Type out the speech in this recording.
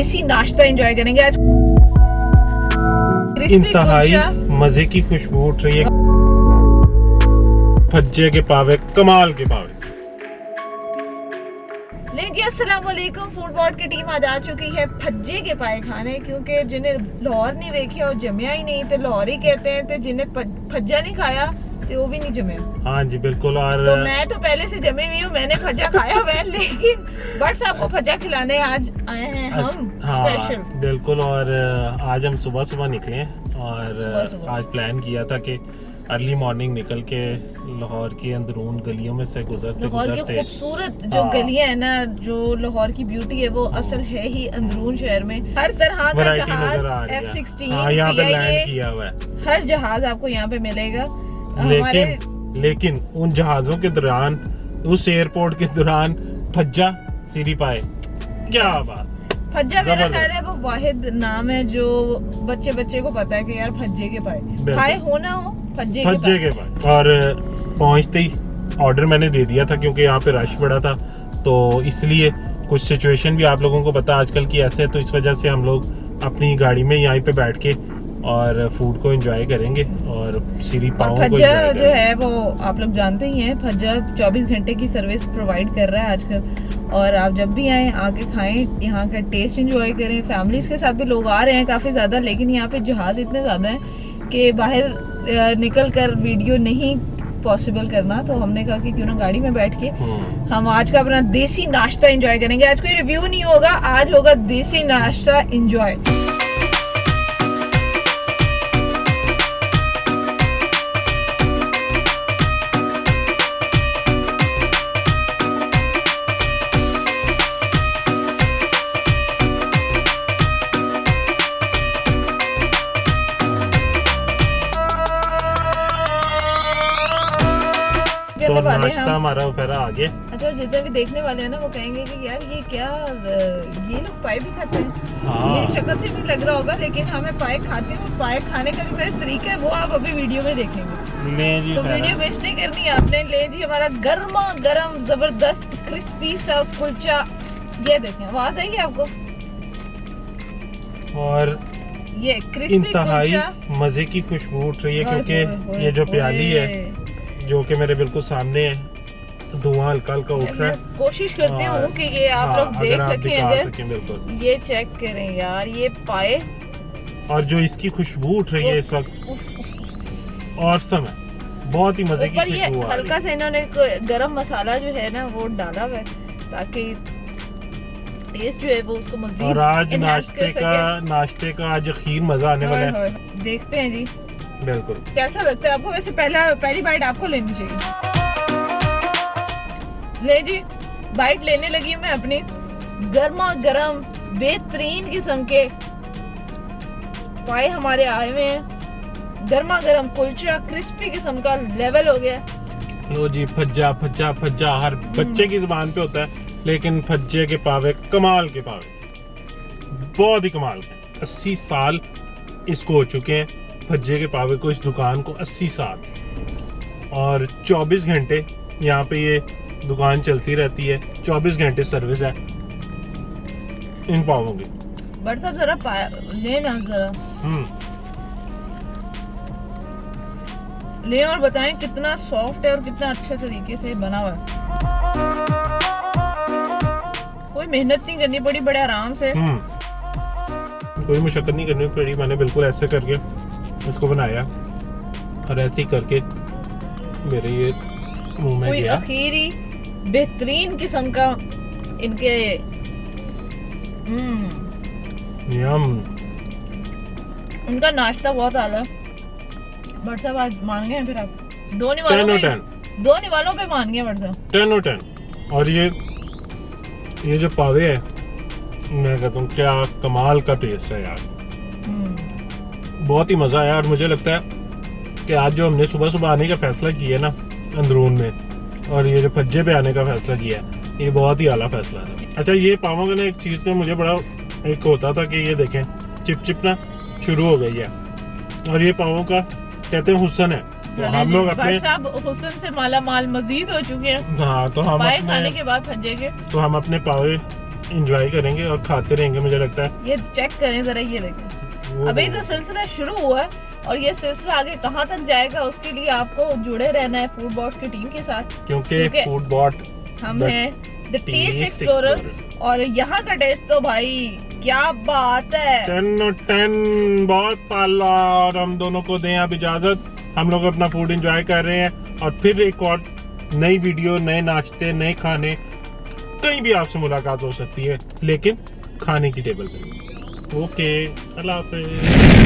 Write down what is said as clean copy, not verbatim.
देसी नाश्ता एंजॉय करेंगे आज। इंतहाई मजे की खुशबू उठ रही है। भज्जे के पावे, कमाल के पावे। नहीं जी, अस्सलाम वालेकुम। फूड बॉट की टीम आज आ चुकी है भज्जे के पाए खाने, क्योंकि जिन्हें लाहौर नहीं देखे और जमया ही नहीं तो लाहौर ही कहते हैं, तो जिन्हें भज्जा नहीं खाया तो वो भी नहीं जमे। हाँ जी बिल्कुल। और तो मैं तो पहले से जमी हुई हूँ, मैंने भज्जा खाया हुआ है, लेकिन बट साहब को भज्जा खिलाने आज आए हैं हम स्पेशल। बिल्कुल। और आज हम सुबह सुबह निकले और सुबह। आज प्लान किया था कि अर्ली मॉर्निंग निकल के लाहौर की अंदरून गलियों में से गुजरते लाहौर की खूबसूरत जो गलियां है ना, जो लाहौर की ब्यूटी है वो असल है ही अंदरून शहर में। हर तरह का जहाज F-16 यहाँ पे लैंड किया हुआ है, हर जहाज आपको यहाँ पे मिलेगा। लेकिन उन जहाजों के दौरान, उस एयरपोर्ट के दौरान भज्जा सीरी पाए, क्या बात। भज्जा मेरा ख्याल है वो वाहिद नाम है जो बच्चे को पता है कि यार भज्जे के पाए खाए हो ना हो, भज्जे के पाए। और पहुंचते ही ऑर्डर मैंने दे दिया था, क्योंकि यहाँ पे रश बड़ा था, तो इसलिए कुछ सिचुएशन भी आप लोगों को पता आजकल की ऐसे है, तो इस वजह से हम लोग अपनी गाड़ी में यहीं पे बैठ के और फूड को एंजॉय करेंगे और सीरी पाव को भज्जा जो है वो आप लोग जानते ही हैं, भज्जा 24 घंटे की सर्विस प्रोवाइड कर रहा है आजकल। और आप जब भी आए आके खाएं, यहाँ का टेस्ट एंजॉय करें। फैमिलीज के साथ भी लोग आ रहे हैं काफी ज्यादा, लेकिन यहाँ पे जहाज इतने ज्यादा हैं कि बाहर निकल कर वीडियो नहीं पॉसिबल करना, तो हमने कहा कि क्यों ना गाड़ी में बैठ के हम आज का अपना देसी नाश्ता एंजॉय करेंगे। आज कोई रिव्यू नहीं होगा, आज होगा देसी नाश्ता एंजॉय। तो नाश्ता हमारा फिर आ गया। अच्छा, जितने भी देखने वाले हैं ना वो कहेंगे कि यार ये क्या, ये लोग पाए भी खाते हैं। हाँ। मेरी शक्ल से नहीं लग रहा होगा, लेकिन हमें पाए खाते हैं। पाए खाने का जो मेरा तरीका है वो आप अभी वीडियो में देखेंगे, तो वीडियो मिस नहीं करनी है आपने। ले जी हमारा गर्मा गर्म जबरदस्त क्रिस्पी सा कुलचा, ये देखें, आवाज आई है आपको। और ये क्रिस्पी इंतहाई कुलचा, मजे की खुशबू उठ रही है, क्योंकि ये जो प्याली है जो कि मेरे बिल्कुल सामने है, धुआं हल्का हल्का उठ रहा है। कोशिश करते हूँ कि ये आप लोग देख सकें। अगर बिल्कुल ये चेक करें यार, ये पाए और जो इसकी खुशबू उठ रही है इस वक्त, औसम है, बहुत ही मजे की खुशबू आ रही है। हल्का सा इन्होंने गरम मसाला जो है ना वो डाला हुआ है, ताकि टेस्ट जो है वो उसको मजीद। और आज नाश्ते का आज खीर मजा आने वाला है। देखते हैं जी बिल्कुल कैसा लगता है आपको। वैसे पहली बाइट आपको लेनी चाहिए। ले जी, बाइट लेने लगी मैं अपनी। गर्मा गर्म बेहतरीन किस्म के पाए हमारे आए हुए हैं। गर्मा गर्म कुलचा, क्रिस्पी किस्म का लेवल हो गया। लो जी, भज्जा भज्जा भज्जा हर बच्चे की जुबान पे होता है, लेकिन भज्जे के पावे, कमाल के पावे, बहुत ही कमाल के। 80 साल इसको हो चुके हैं, भज्जे के पावे को, इस दुकान को 80 साल। और 24 घंटे यहाँ पे ये दुकान चलती रहती है, 24 घंटे सर्विस है इन पावों की। बट सब जरा लेना जरा ले और बताएं कितना सॉफ्ट है और कितना अच्छे तरीके से बना हुआ है। कोई मेहनत नहीं करनी पड़ी, बड़े आराम से, कोई मुशक्कत नहीं करनी पड़ी। मैंने बिल्कुल ऐसे करके इसको बनाया और ऐसे ही करके मेरे ये मुंह में गया। आखिरी बेहतरीन किस्म का इनके यम। उनका नाश्ता बहुत आला। बट साहब आज मान गए फिर आप दो निवालों पे मान गए बट साहब 10 और 10। और ये जो पावे है, मैं कहता हूँ क्या कमाल का टेस्ट है यार, बहुत ही मजा आया। और मुझे लगता है कि आज जो हमने सुबह सुबह आने का फैसला किया ना अंदरून में, और ये जो भज्जे पे आने का फैसला किया, ये बहुत ही आला फैसला है। अच्छा, ये पावों का ना एक चीज में मुझे बड़ा एक होता था कि ये देखें चिपचिपना शुरू हो गई है, और ये पावों का कहते हैं हुस्न है। तो हम लोग अपने हुस्न से माला माल मजीद हो चुके हैं। हाँ, तो हम खाने के बाद भज्जे के, तो हम अपने पावे एंजॉय करेंगे और खाते रहेंगे। मुझे लगता है ये चेक करें जरा, ये देखें वो अभी तो सिलसिला शुरू हुआ है और ये सिलसिला आगे कहाँ तक जाएगा उसके लिए आपको जुड़े रहना है फूड बॉट्स की टीम के साथ, क्योंकि फूड बॉट हम हैं द टेस्ट एक्सप्लोरर और यहाँ का टेस्ट तो भाई क्या बात है। 10 बहुत पाला। और हम दोनों को दें अब इजाजत, हम लोग अपना फूड एंजॉय कर रहे हैं और फिर एक और नई वीडियो, नए नाश्ते, नए खाने, कहीं भी आपसे मुलाकात हो सकती है, लेकिन खाने की टेबल पे। ओके, अल्लाह हाफिज़।